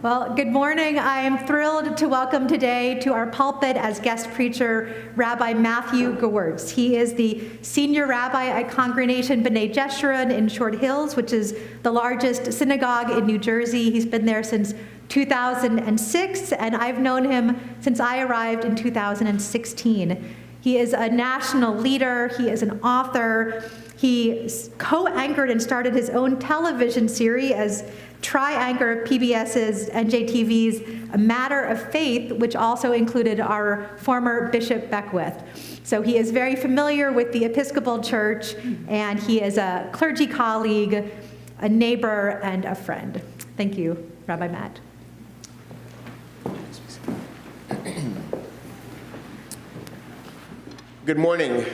Well, good morning. I am thrilled to welcome today to our pulpit as guest preacher, Rabbi Matthew Gewirtz. He is the senior rabbi at Congregation B'nai Jeshurun in Short Hills, which is the largest synagogue in New Jersey. He's been there since 2006, and I've known him since I arrived in 2016. He is a national leader. He is an author. He co-anchored and started his own television series as tri-anchor of PBS's NJTV's A Matter of Faith, which also included our former Bishop Beckwith. So he is very familiar with the Episcopal Church, and he is a clergy colleague, a neighbor, and a friend. Thank you, Rabbi Matt. Good morning.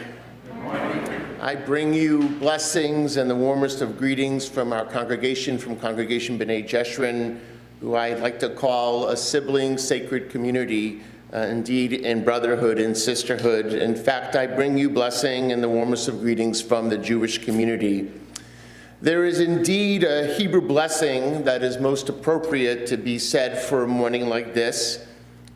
I bring you blessings and the warmest of greetings from our congregation, from Congregation B'nai Jeshurun, who I'd like to call a sibling sacred community, indeed in brotherhood and sisterhood. In fact, I bring you blessing and the warmest of greetings from the Jewish community. There is indeed a Hebrew blessing that is most appropriate to be said for a morning like this,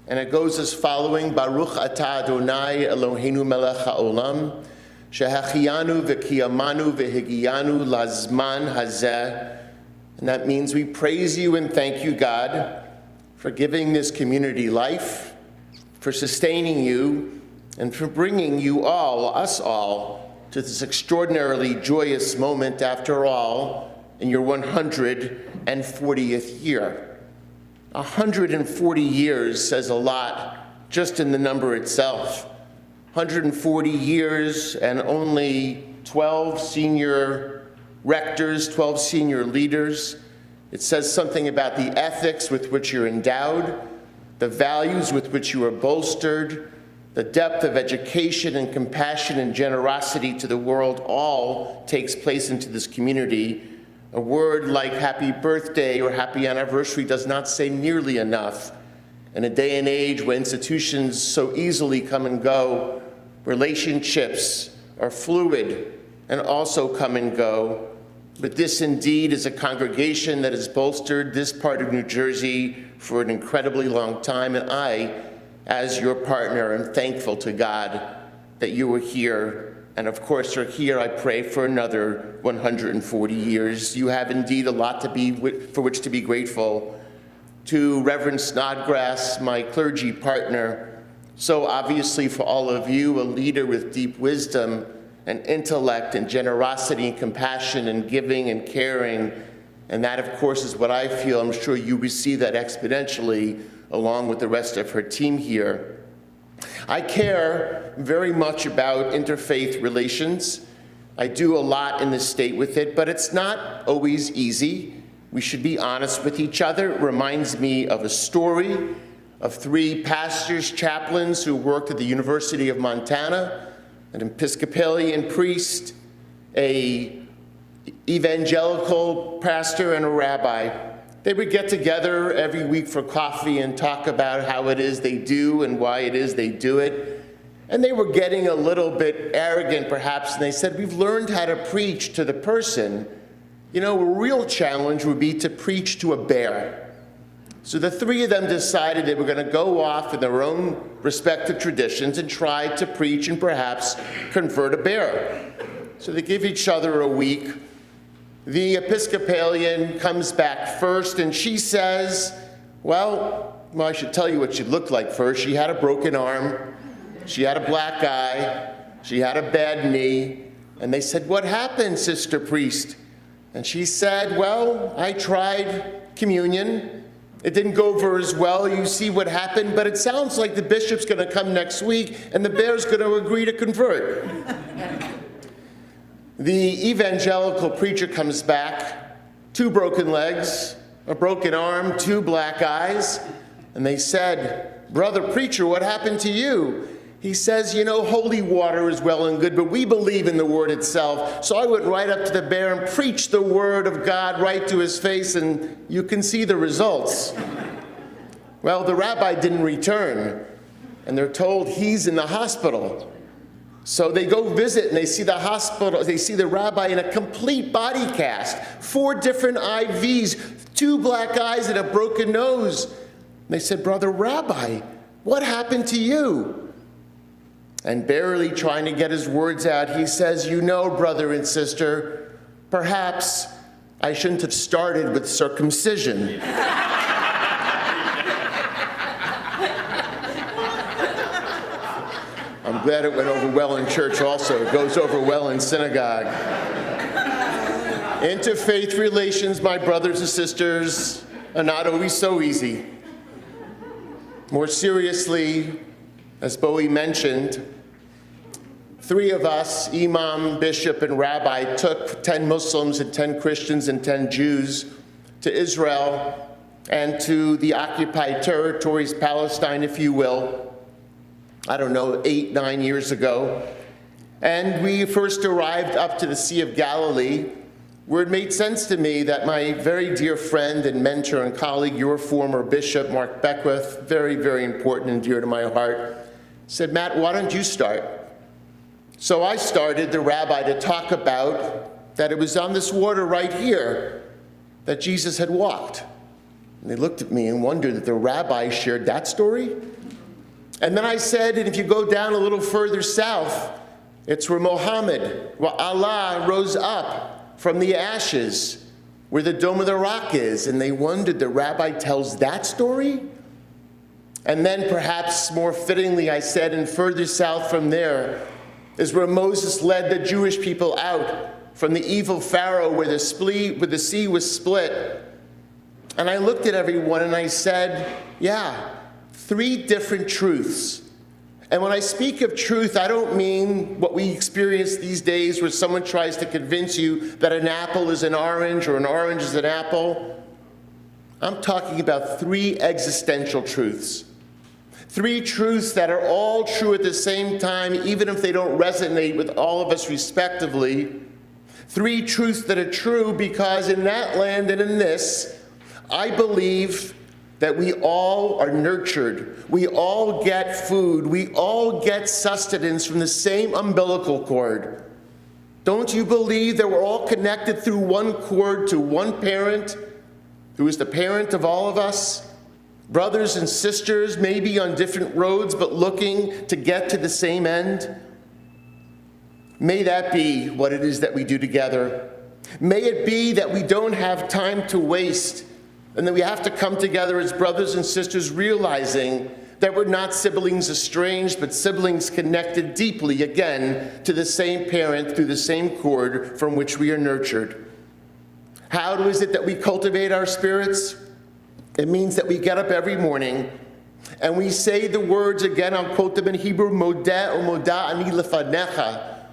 and it goes as following: Baruch atah Adonai Eloheinu melech haolam, Shehachiyanu v'kiyamanu v'higiyanu lazman hazeh. And that means we praise you and thank you, God, for giving this community life, for sustaining you, and for bringing you all, us all, to this extraordinarily joyous moment, after all, in your 140th year. 140 years says a lot just in the number itself. 140 years and only 12 senior rectors, 12 senior leaders. It says something about the ethics with which you're endowed, the values with which you are bolstered, the depth of education and compassion and generosity to the world all takes place into this community. A word like happy birthday or happy anniversary does not say nearly enough. In a day and age when institutions so easily come and go, relationships are fluid and also come and go. But this indeed is a congregation that has bolstered this part of New Jersey for an incredibly long time. And I, as your partner, am thankful to God that you were here. And of course, are here, I pray, for another 140 years. You have indeed a lot for which to be grateful. To Reverend Snodgrass, my clergy partner, so obviously for all of you, a leader with deep wisdom and intellect and generosity and compassion and giving and caring. And that, of course, is what I feel. I'm sure you receive that exponentially along with the rest of her team here. I care very much about interfaith relations. I do a lot in this state with it, but it's not always easy. We should be honest with each other. It reminds me of a story of 3 pastors, chaplains who worked at the University of Montana, an Episcopalian priest, an evangelical pastor, and a rabbi. They would get together every week for coffee and talk about how it is they do and why it is they do it. And they were getting a little bit arrogant, perhaps, and they said, we've learned how to preach to the person. You know, a real challenge would be to preach to a bear. So the 3 of them decided they were going to go off in their own respective traditions and try to preach and perhaps convert a bear. So they give each other a week. The Episcopalian comes back first, and she says, well, I should tell you what she looked like first. She had a broken arm. She had a black eye. She had a bad knee. And they said, what happened, Sister Priest? And she said, well, I tried communion. It didn't go over as well. You see what happened, but it sounds like the bishop's going to come next week and the bear's going to agree to convert. The evangelical preacher comes back, 2 broken legs, a broken arm, 2 black eyes, and they said, brother preacher, what happened to you? He says, you know, holy water is well and good, but we believe in the word itself. So I went right up to the bear and preached the word of God right to his face, and you can see the results. Well, the rabbi didn't return, and they're told he's in the hospital. So they go visit, and they see the hospital, they see the rabbi in a complete body cast, 4 different IVs, 2 black eyes and a broken nose. And they said, "Brother Rabbi, what happened to you?" And barely trying to get his words out, he says, "You know, brother and sister, perhaps I shouldn't have started with circumcision." I'm glad it went over well in church also. It goes over well in synagogue. Interfaith relations, my brothers and sisters, are not always so easy. More seriously, as Bowie mentioned, 3 of us, imam, bishop, and rabbi, took 10 Muslims and 10 Christians and 10 Jews to Israel and to the occupied territories, Palestine, if you will, I don't know, 8, 9 years ago. And we first arrived up to the Sea of Galilee, where it made sense to me that my very dear friend and mentor and colleague, your former bishop, Mark Beckwith, very, very important and dear to my heart, said, "Matt, why don't you start?" So I started, the rabbi, to talk about that it was on this water right here that Jesus had walked. And they looked at me and wondered that the rabbi shared that story. And then I said, and if you go down a little further south, it's where Allah rose up from the ashes, where the Dome of the Rock is. And they wondered, the rabbi tells that story? And then perhaps more fittingly, I said, and further south from there is where Moses led the Jewish people out from the evil Pharaoh where the sea was split. And I looked at everyone and I said, yeah, 3 different truths. And when I speak of truth, I don't mean what we experience these days where someone tries to convince you that an apple is an orange or an orange is an apple. I'm talking about 3 existential truths. 3 truths that are all true at the same time, even if they don't resonate with all of us respectively. 3 truths that are true because in that land and in this, I believe that we all are nurtured. We all get food. We all get sustenance from the same umbilical cord. Don't you believe that we're all connected through one cord to one parent, who is the parent of all of us? Brothers and sisters, maybe on different roads, but looking to get to the same end. May that be what it is that we do together. May it be that we don't have time to waste, and that we have to come together as brothers and sisters, realizing that we're not siblings estranged, but siblings connected deeply, again, to the same parent through the same cord from which we are nurtured. How is it that we cultivate our spirits? It means that we get up every morning and we say the words, again, I'll quote them in Hebrew, Modeh or Modah ani lefanecha.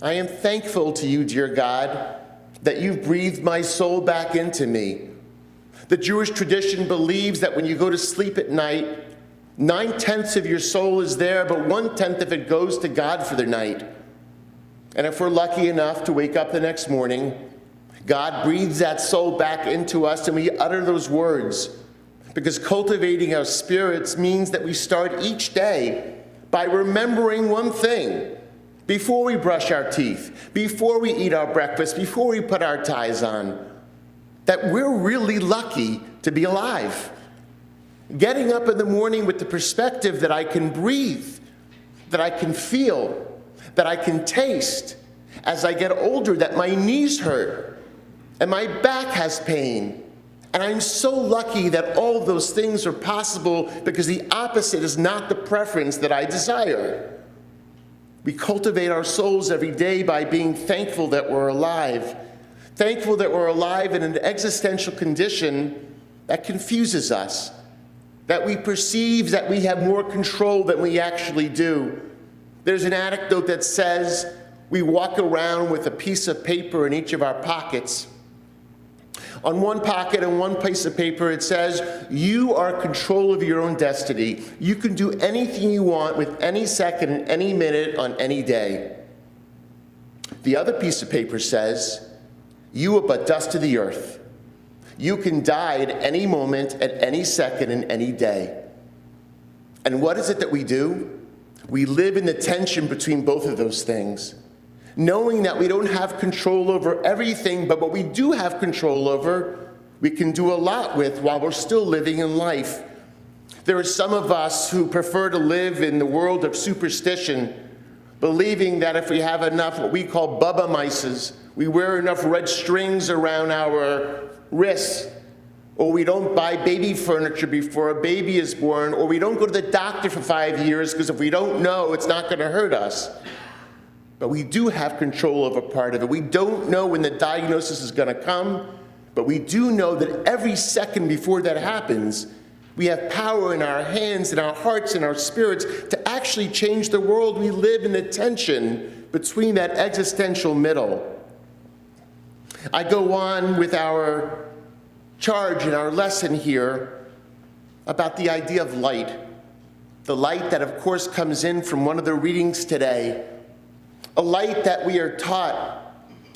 I am thankful to you, dear God, that you've breathed my soul back into me. The Jewish tradition believes that when you go to sleep at night, 9/10 of your soul is there, but 1/10 of it goes to God for the night. And if we're lucky enough to wake up the next morning, God breathes that soul back into us and we utter those words. Because cultivating our spirits means that we start each day by remembering one thing. Before we brush our teeth, before we eat our breakfast, before we put our ties on, that we're really lucky to be alive. Getting up in the morning with the perspective that I can breathe, that I can feel, that I can taste. As I get older, that my knees hurt and my back has pain. And I'm so lucky that all of those things are possible because the opposite is not the preference that I desire. We cultivate our souls every day by being thankful that we're alive. Thankful that we're alive in an existential condition that confuses us, that we perceive that we have more control than we actually do. There's an anecdote that says we walk around with a piece of paper in each of our pockets. On one pocket and one piece of paper, it says, you are in control of your own destiny. You can do anything you want with any second and any minute on any day. The other piece of paper says, you are but dust of the earth. You can die at any moment, at any second, and any day. And what is it that we do? We live in the tension between both of those things, knowing that we don't have control over everything, but what we do have control over we can do a lot with while we're still living in life. There are some of us who prefer to live in the world of superstition, believing that if we have enough what we call bubba mices, we wear enough red strings around our wrists, or we don't buy baby furniture before a baby is born, or we don't go to the doctor for 5 years because if we don't know, it's not going to hurt us. But we do have control over part of it. We don't know when the diagnosis is going to come, but we do know that every second before that happens, we have power in our hands, in our hearts, in our spirits to actually change the world we live in, the tension between that existential middle. I go on with our charge in our lesson here about the idea of light. The light that, of course, comes in from one of the readings today. A light that we are taught,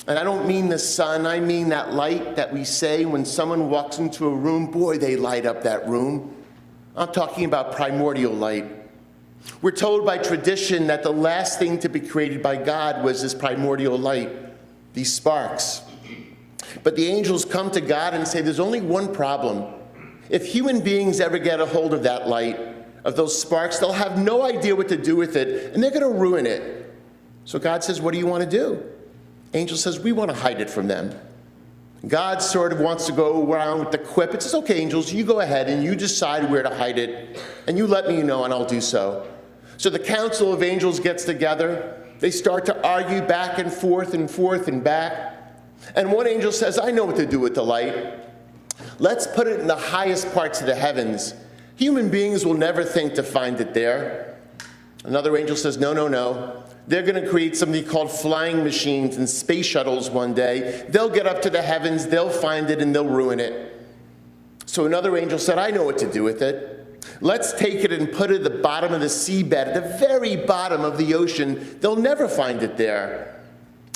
and I don't mean the sun, I mean that light that we say when someone walks into a room, boy, they light up that room. I'm talking about primordial light. We're told by tradition that the last thing to be created by God was this primordial light, these sparks. But the angels come to God and say, there's only one problem. If human beings ever get a hold of that light, of those sparks, they'll have no idea what to do with it, and they're going to ruin it. So God says, what do you want to do? Angel says, we want to hide it from them. God sort of wants to go around with the quip. It says, okay, angels, you go ahead and you decide where to hide it, and you let me know, and I'll do so. So the council of angels gets together. They start to argue back and forth and back. And one angel says, I know what to do with the light. Let's put it in the highest parts of the heavens. Human beings will never think to find it there. Another angel says, no, no, no. They're going to create something called flying machines and space shuttles one day. They'll get up to the heavens, they'll find it, and they'll ruin it. So another angel said, I know what to do with it. Let's take it and put it at the bottom of the seabed, at the very bottom of the ocean. They'll never find it there.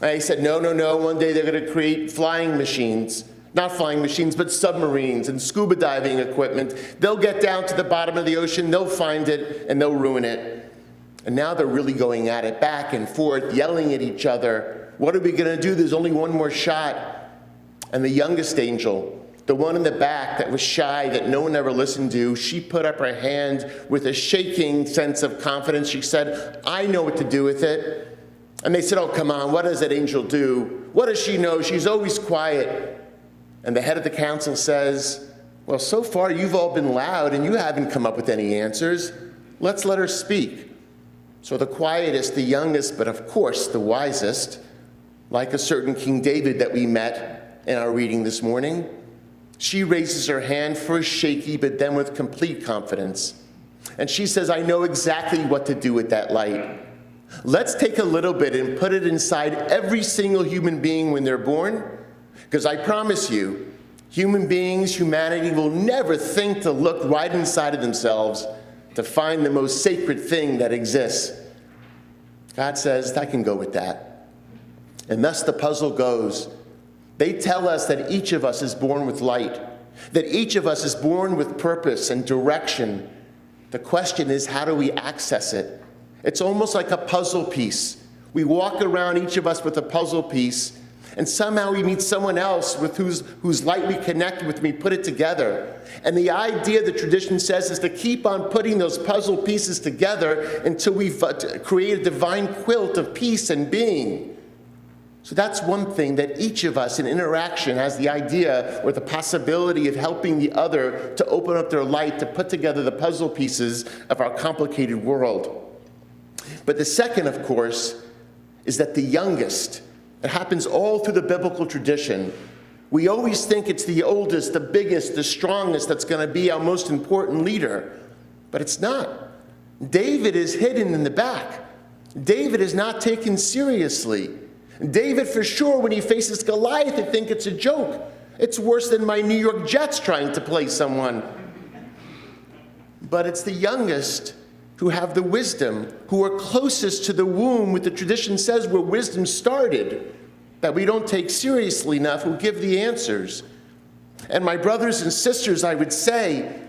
And he said, no, no, no. One day they're going to create flying machines. Not flying machines, but submarines and scuba diving equipment. They'll get down to the bottom of the ocean, they'll find it, and they'll ruin it. And now they're really going at it, back and forth, yelling at each other. What are we going to do? There's only one more shot. And the youngest angel, the one in the back that was shy, that no one ever listened to, she put up her hand with a shaking sense of confidence. She said, I know what to do with it. And they said, oh, come on, what does that angel do? What does she know? She's always quiet. And the head of the council says, well, so far you've all been loud and you haven't come up with any answers. Let's let her speak. So the quietest, the youngest, but of course the wisest, like a certain King David that we met in our reading this morning, she raises her hand, first shaky, but then with complete confidence. And she says, I know exactly what to do with that light. Let's take a little bit and put it inside every single human being when they're born, because I promise you, human beings, humanity will never think to look right inside of themselves to find the most sacred thing that exists. God says, I can go with that. And thus the puzzle goes. They tell us that each of us is born with light, that each of us is born with purpose and direction. The question is, how do we access it? It's almost like a puzzle piece. We walk around, each of us, with a puzzle piece, and somehow we meet someone else with whose light we connect with, we put it together. And the idea, the tradition says, is to keep on putting those puzzle pieces together until we create a divine quilt of peace and being. So that's one thing, that each of us in interaction has the idea or the possibility of helping the other to open up their light, to put together the puzzle pieces of our complicated world. But the second, of course, is that the youngest, it happens all through the biblical tradition. We always think it's the oldest, the biggest, the strongest that's going to be our most important leader. But it's not. David is hidden in the back. David is not taken seriously. David, for sure, when he faces Goliath, I think it's a joke. It's worse than my New York Jets trying to play someone. But it's the youngest who have the wisdom, who are closest to the womb, what the tradition says, where wisdom started, that we don't take seriously enough, who give the answers. And my brothers and sisters, I would say,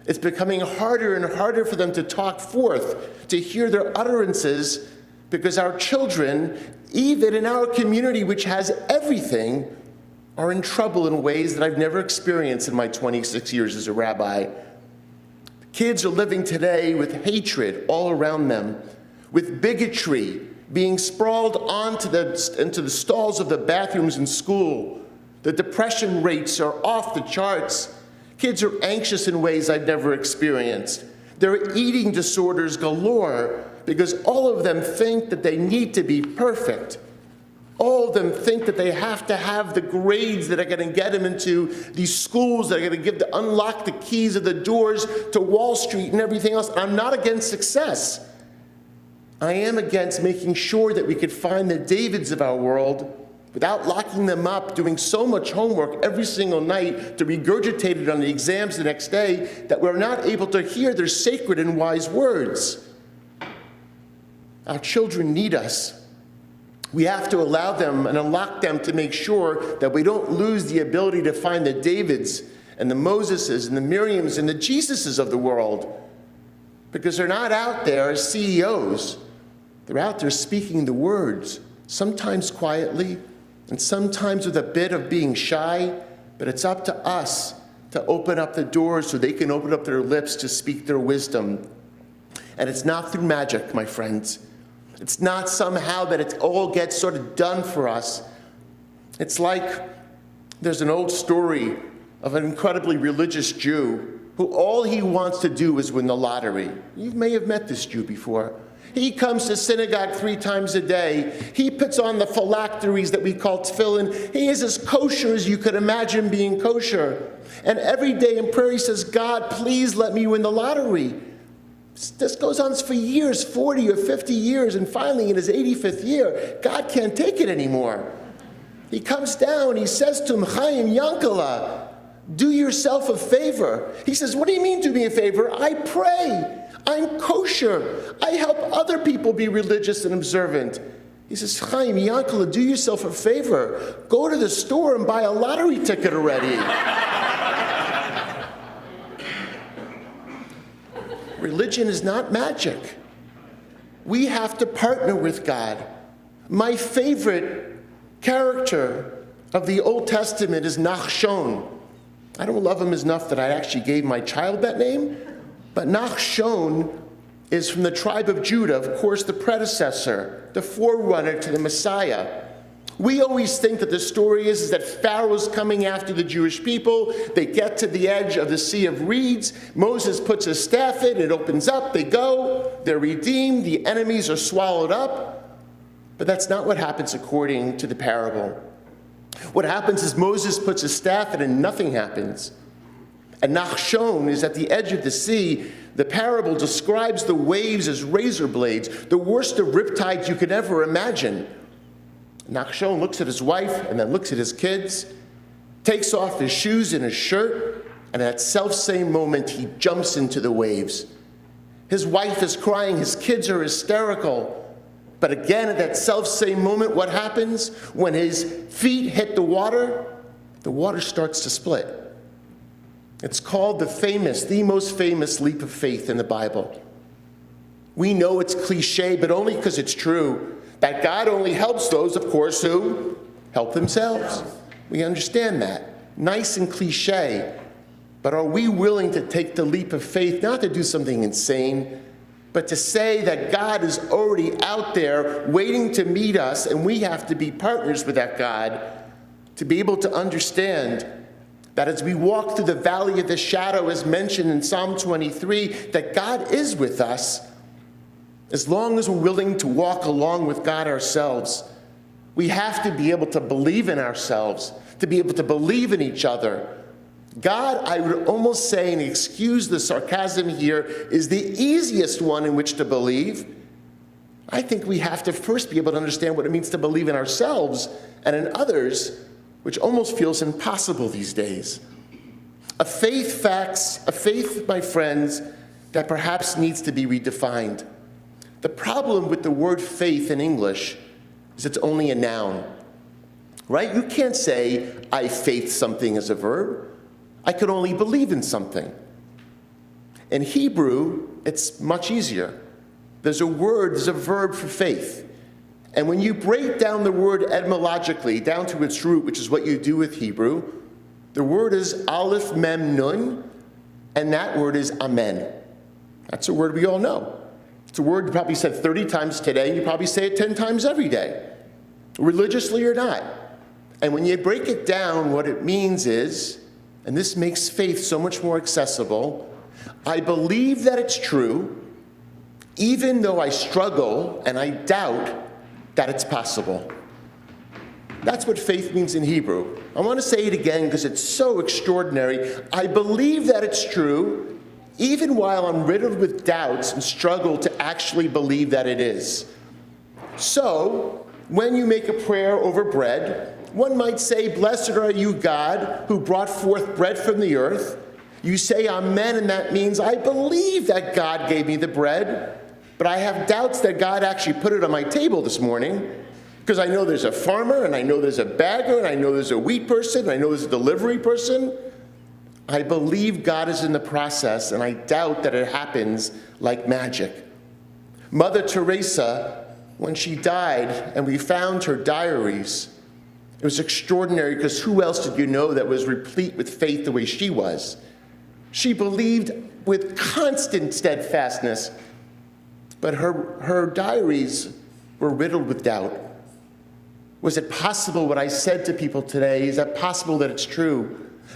it's becoming harder and harder for them to talk forth, to hear their utterances, because our children, even in our community, which has everything, are in trouble in ways that I've never experienced in my 26 years as a rabbi. Kids are living today with hatred all around them, with bigotry being sprawled into the stalls of the bathrooms in school. The depression rates are off the charts. Kids are anxious in ways I've never experienced. There are eating disorders galore because all of them think that they need to be perfect. All of them think that they have to have the grades that are going to get them into these schools that are going to unlock the keys of the doors to Wall Street and everything else. I'm not against success. I am against making sure that we could find the Davids of our world without locking them up, doing so much homework every single night to regurgitate it on the exams the next day that we're not able to hear their sacred and wise words. Our children need us. We have to allow them and unlock them to make sure that we don't lose the ability to find the Davids and the Moseses and the Miriams and the Jesuses of the world, because they're not out there as CEOs. They're out there speaking the words, sometimes quietly and sometimes with a bit of being shy, but it's up to us to open up the doors so they can open up their lips to speak their wisdom. And it's not through magic, my friends. It's not somehow that it all gets sort of done for us. It's like there's an old story of an incredibly religious Jew who all he wants to do is win the lottery. You may have met this Jew before. He comes to synagogue 3 times a day. He puts on the phylacteries that we call tefillin. He is as kosher as you could imagine being kosher. And every day in prayer he says, God, please let me win the lottery. This goes on for years, 40 or 50 years, and finally in his 85th year, God can't take it anymore. He comes down, he says to him, Chaim Yankala, do yourself a favor. He says, what do you mean do me a favor? I pray. I'm kosher. I help other people be religious and observant. He says, Chaim Yankala, do yourself a favor. Go to the store and buy a lottery ticket already. Religion is not magic. We have to partner with God. My favorite character of the Old Testament is Nachshon. I don't love him enough that I actually gave my child that name, but Nachshon is from the tribe of Judah, of course, the predecessor, the forerunner to the Messiah. We always think that the story is that Pharaoh's coming after the Jewish people. They get to the edge of the Sea of Reeds. Moses puts his staff in. It opens up. They go. They're redeemed. The enemies are swallowed up. But that's not what happens according to the parable. What happens is Moses puts his staff in and nothing happens. And Nachshon is at the edge of the sea. The parable describes the waves as razor blades, the worst of riptides you could ever imagine. Nachshon looks at his wife and then looks at his kids, takes off his shoes and his shirt, and at that self-same moment, he jumps into the waves. His wife is crying, his kids are hysterical. But again, at that self-same moment, what happens? When his feet hit the water starts to split. It's called the most famous leap of faith in the Bible. We know it's cliche, but only because it's true. That God only helps those, of course, who help themselves. We understand that. Nice and cliche. But are we willing to take the leap of faith, not to do something insane, but to say that God is already out there waiting to meet us, and we have to be partners with that God to be able to understand that as we walk through the valley of the shadow, as mentioned in Psalm 23, that God is with us. As long as we're willing to walk along with God ourselves, we have to be able to believe in ourselves, to be able to believe in each other. God, I would almost say, and excuse the sarcasm here, is the easiest one in which to believe. I think we have to first be able to understand what it means to believe in ourselves and in others, which almost feels impossible these days. A faith, my friends, that perhaps needs to be redefined. The problem with the word faith in English is it's only a noun, right? You can't say, I faith something as a verb. I could only believe in something. In Hebrew, it's much easier. There's a verb for faith. And when you break down the word etymologically, down to its root, which is what you do with Hebrew, the word is aleph mem nun, and that word is amen. That's a word we all know. It's a word you probably said 30 times today, and you probably say it 10 times every day, religiously or not. And when you break it down, what it means is, and this makes faith so much more accessible, I believe that it's true, even though I struggle and I doubt that it's possible. That's what faith means in Hebrew. I want to say it again because it's so extraordinary. I believe that it's true, even while I'm riddled with doubts and struggle to actually believe that it is. So, when you make a prayer over bread, one might say, "Blessed are you, God, who brought forth bread from the earth." You say amen, and that means I believe that God gave me the bread, but I have doubts that God actually put it on my table this morning, because I know there's a farmer, and I know there's a bagger, and I know there's a wheat person, and I know there's a delivery person. I believe God is in the process, and I doubt that it happens like magic. Mother Teresa, when she died and we found her diaries, it was extraordinary, because who else did you know that was replete with faith the way she was? She believed with constant steadfastness, but her diaries were riddled with doubt. Was it possible what I said to people today? Is that possible that it's true?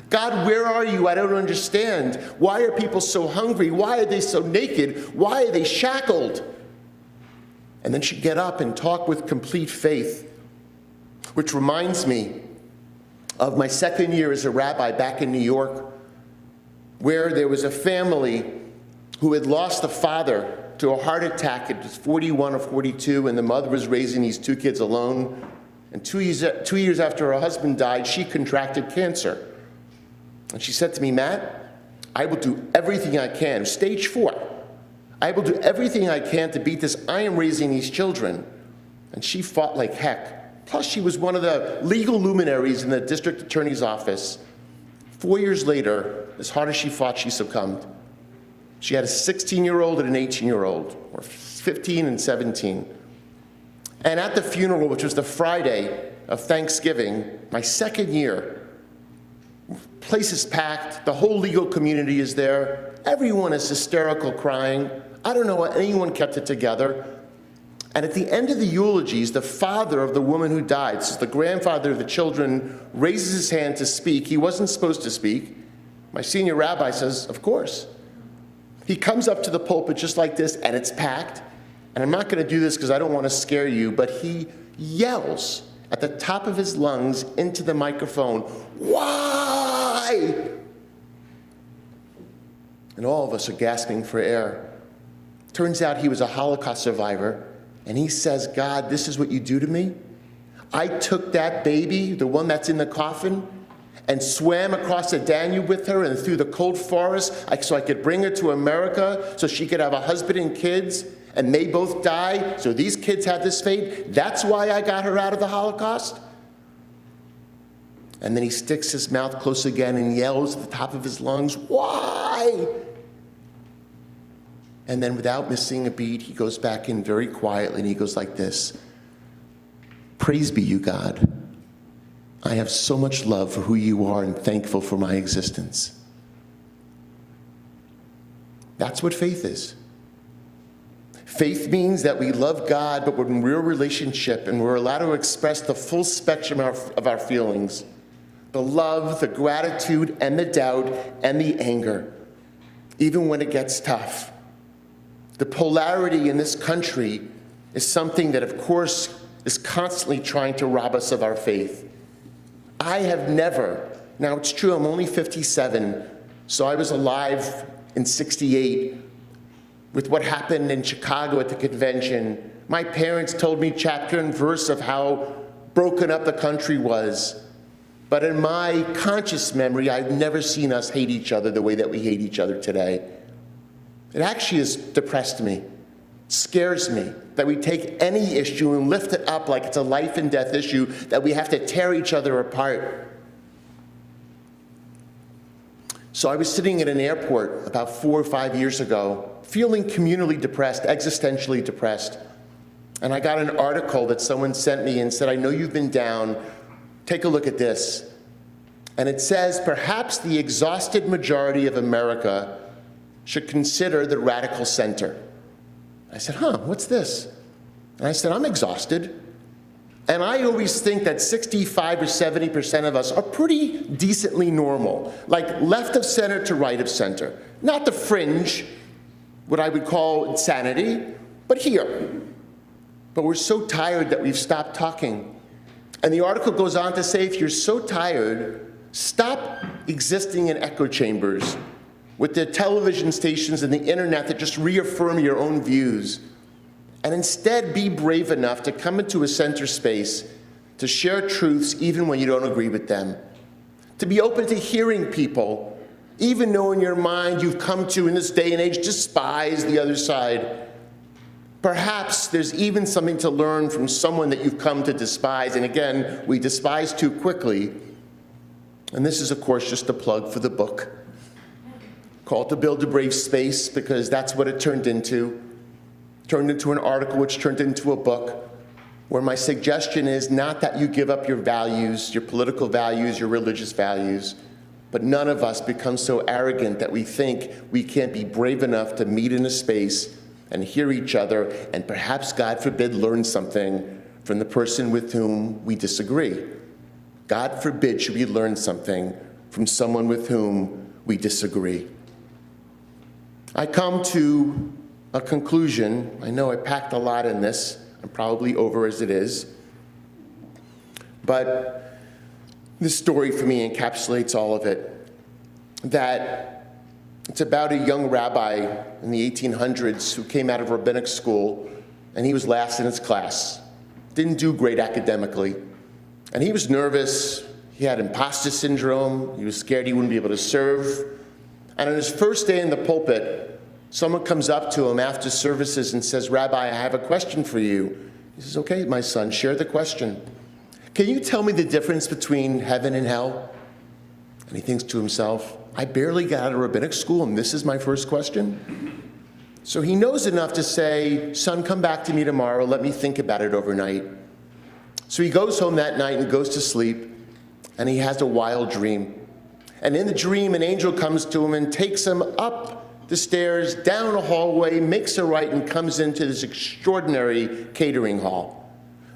God, where are you? I don't understand. Why are people so hungry? Why are they so naked? Why are they shackled? And then she'd get up and talk with complete faith, which reminds me of my second year as a rabbi back in New York, where there was a family who had lost a father to a heart attack at 41 or 42, and the mother was raising these two kids alone. And 2 years after her husband died, she contracted cancer. And she said to me, "Matt, I will do everything I can." Stage 4. "I will do everything I can to beat this. I am raising these children." And she fought like heck. Plus, she was one of the legal luminaries in the district attorney's office. 4 years later, as hard as she fought, she succumbed. She had a 16-year-old and an 18-year-old, or 15 and 17. And at the funeral, which was the Friday of Thanksgiving, my second year, place is packed, the whole legal community is there, everyone is hysterical crying. I don't know how anyone kept it together. And at the end of the eulogies, the father of the woman who died, so the grandfather of the children, raises his hand to speak. He wasn't supposed to speak. My senior rabbi says, "Of course." He comes up to the pulpit just like this, and it's packed. And I'm not going to do this because I don't want to scare you, but he yells at the top of his lungs into the microphone, "Why?" And all of us are gasping for air. Turns out he was a Holocaust survivor, and he says, "God, this is what you do to me? I took that baby, the one that's in the coffin, and swam across the Danube with her and through the cold forest so I could bring her to America so she could have a husband and kids, and they both died, so these kids had this fate. That's why I got her out of the Holocaust?" And then he sticks his mouth close again and yells at the top of his lungs, "Why?" And then without missing a beat, he goes back in very quietly and he goes like this, "Praise be you, God. I have so much love for who you are and thankful for my existence." That's what faith is. Faith means that we love God, but we're in real relationship, and we're allowed to express the full spectrum of our feelings. The love, the gratitude, and the doubt, and the anger, even when it gets tough. The polarity in this country is something that, of course, is constantly trying to rob us of our faith. I have never, now it's true, I'm only 57, so I was alive in 68 with what happened in Chicago at the convention. My parents told me chapter and verse of how broken up the country was. But in my conscious memory, I've never seen us hate each other the way that we hate each other today. It actually has depressed me, scares me, that we take any issue and lift it up like it's a life and death issue, that we have to tear each other apart. So I was sitting at an airport about 4 or 5 years ago, feeling communally depressed, existentially depressed. And I got an article that someone sent me and said, I know you've been down. Take a look at this. And it says, perhaps the exhausted majority of America should consider the radical center. I said, what's this? And I said, I'm exhausted. And I always think that 65 or 70% of us are pretty decently normal, like left of center to right of center. Not the fringe, what I would call insanity, but here. But we're so tired that we've stopped talking. And the article goes on to say, if you're so tired, stop existing in echo chambers with the television stations and the internet that just reaffirm your own views. And instead be brave enough to come into a center space to share truths even when you don't agree with them. To be open to hearing people, even though in your mind you've come to, in this day and age, despise the other side. Perhaps there's even something to learn from someone that you've come to despise. And again, we despise too quickly. And this is, of course, just a plug for the book called To Build a Brave Space, because that's what it turned into. Turned into an article which turned into a book, where my suggestion is not that you give up your values, your political values, your religious values, but none of us become so arrogant that we think we can't be brave enough to meet in a space and hear each other, and perhaps, God forbid, learn something from the person with whom we disagree. God forbid should we learn something from someone with whom we disagree. I come to a conclusion. I know I packed a lot in this. I'm probably over as it is. But this story for me encapsulates all of it. That it's about a young rabbi in the 1800s who came out of rabbinic school, and he was last in his class. Didn't do great academically. And he was nervous. He had imposter syndrome. He was scared he wouldn't be able to serve. And on his first day in the pulpit, someone comes up to him after services and says, Rabbi, I have a question for you. He says, okay, my son, share the question. Can you tell me the difference between heaven and hell? And he thinks to himself, I barely got out of rabbinic school, and this is my first question? So he knows enough to say, son, come back to me tomorrow. Let me think about it overnight. So he goes home that night and goes to sleep, and he has a wild dream. And in the dream, an angel comes to him and takes him up the stairs, down a hallway, makes a right, and comes into this extraordinary catering hall.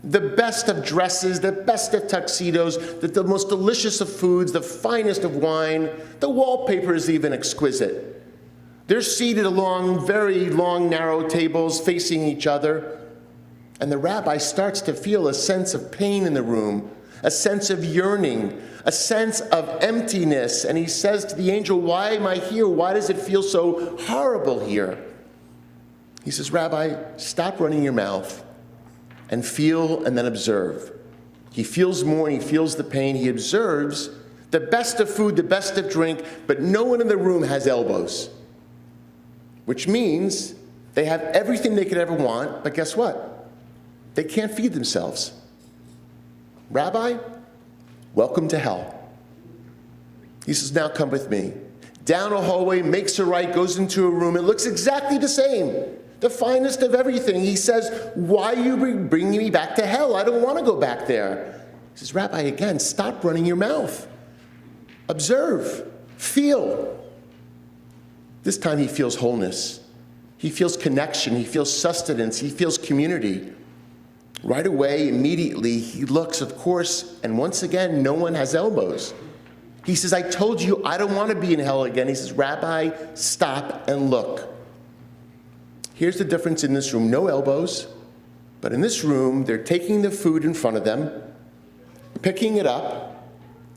The best of dresses, the best of tuxedos, the most delicious of foods, the finest of wine. The wallpaper is even exquisite. They're seated along very long, narrow tables facing each other. And the rabbi starts to feel a sense of pain in the room, a sense of yearning, a sense of emptiness. And he says to the angel, why am I here? Why does it feel so horrible here? He says, Rabbi, stop running your mouth and feel and then observe. He feels more and he feels the pain. He observes the best of food, the best of drink, but no one in the room has elbows, which means they have everything they could ever want, but guess what? They can't feed themselves. Rabbi, welcome to hell. He says, now come with me. Down a hallway, makes a right, goes into a room. It looks exactly the same. The finest of everything. He says, why are you bringing me back to hell? I don't want to go back there. He says, Rabbi, again, stop running your mouth. Observe. Feel. This time he feels wholeness. He feels connection. He feels sustenance. He feels community. Right away, immediately, he looks, of course, and once again, no one has elbows. He says, I told you I don't want to be in hell again. He says, Rabbi, stop and look. Here's the difference in this room. No elbows, but in this room, they're taking the food in front of them, picking it up,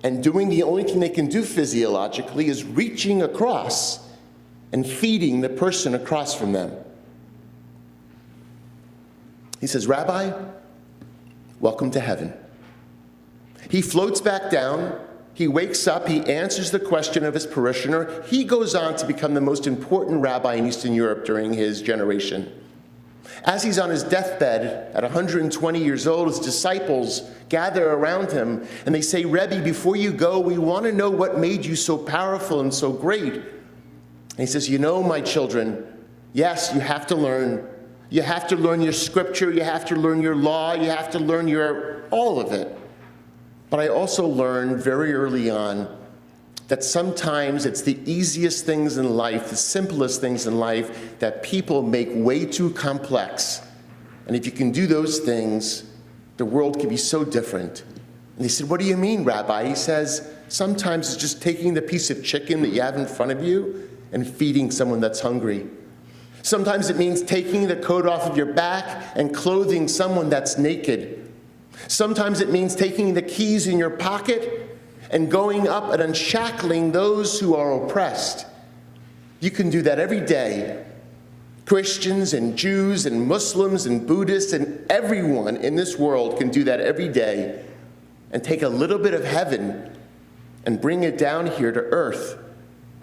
and doing the only thing they can do physiologically is reaching across and feeding the person across from them. He says, Rabbi, welcome to heaven. He floats back down. He wakes up. He answers the question of his parishioner. He goes on to become the most important rabbi in Eastern Europe during his generation. As he's on his deathbed at 120 years old, his disciples gather around him and they say, Rebbe, before you go, we want to know what made you so powerful and so great. And he says, you know, my children, yes, you have to learn You have to learn your scripture. You have to learn your law. You have to learn all of it. But I also learned very early on that sometimes it's the easiest things in life, the simplest things in life, that people make way too complex. And if you can do those things, the world can be so different. And he said, "What do you mean, Rabbi?" He says, "Sometimes it's just taking the piece of chicken that you have in front of you and feeding someone that's hungry. Sometimes it means taking the coat off of your back and clothing someone that's naked. Sometimes it means taking the keys in your pocket and going up and unshackling those who are oppressed. You can do that every day. Christians and Jews and Muslims and Buddhists and everyone in this world can do that every day and take a little bit of heaven and bring it down here to earth,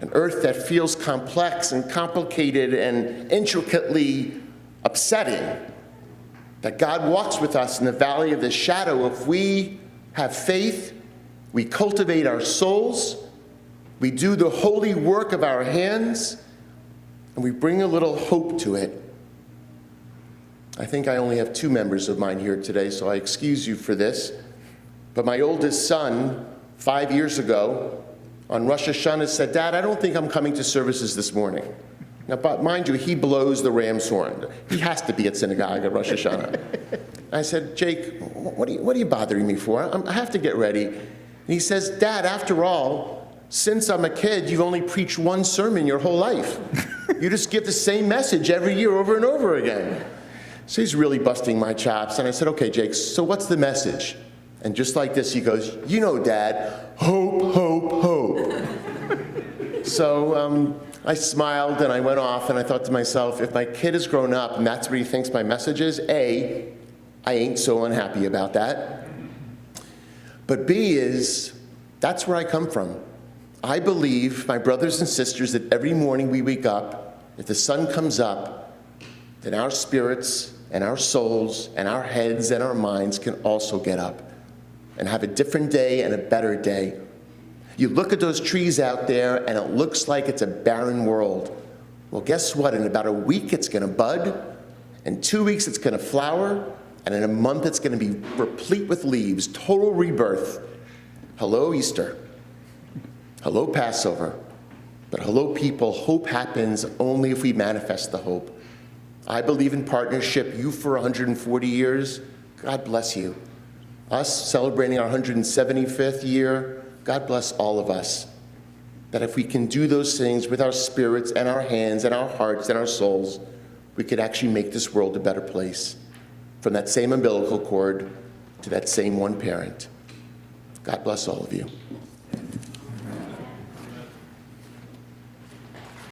an earth that feels complex and complicated and intricately upsetting. That God walks with us in the valley of the shadow. If we have faith, we cultivate our souls, we do the holy work of our hands, and we bring a little hope to it." I think I only have 2 members of mine here today, so I excuse you for this. But my oldest son, 5 years ago, on Rosh Hashanah said, "Dad, I don't think I'm coming to services this morning." Now, but mind you, he blows the ram's horn. He has to be at synagogue at Rosh Hashanah. I said, "Jake, what are you bothering me for? I have to get ready." And he says, "Dad, after all, since I'm a kid, you've only preached one sermon your whole life. You just give the same message every year over and over again." So he's really busting my chops. And I said, "Okay, Jake, so what's the message?" And just like this, he goes, "You know, Dad, hope, hope, hope." So I smiled and I went off and I thought to myself, if my kid has grown up and that's what he thinks my message is, A, I ain't so unhappy about that. But B is, that's where I come from. I believe, my brothers and sisters, that every morning we wake up, if the sun comes up, then our spirits and our souls and our heads and our minds can also get up and have a different day and a better day. You look at those trees out there and it looks like it's a barren world. Well, guess what? In about a week it's going to bud, in 2 weeks it's going to flower, and in a month it's going to be replete with leaves, total rebirth. Hello, Easter. Hello, Passover. But hello, people, hope happens only if we manifest the hope. I believe in partnership. You for 140 years, God bless you. Us celebrating our 175th year, God bless all of us. That if we can do those things with our spirits and our hands and our hearts and our souls, we could actually make this world a better place. From that same umbilical cord to that same one parent. God bless all of you.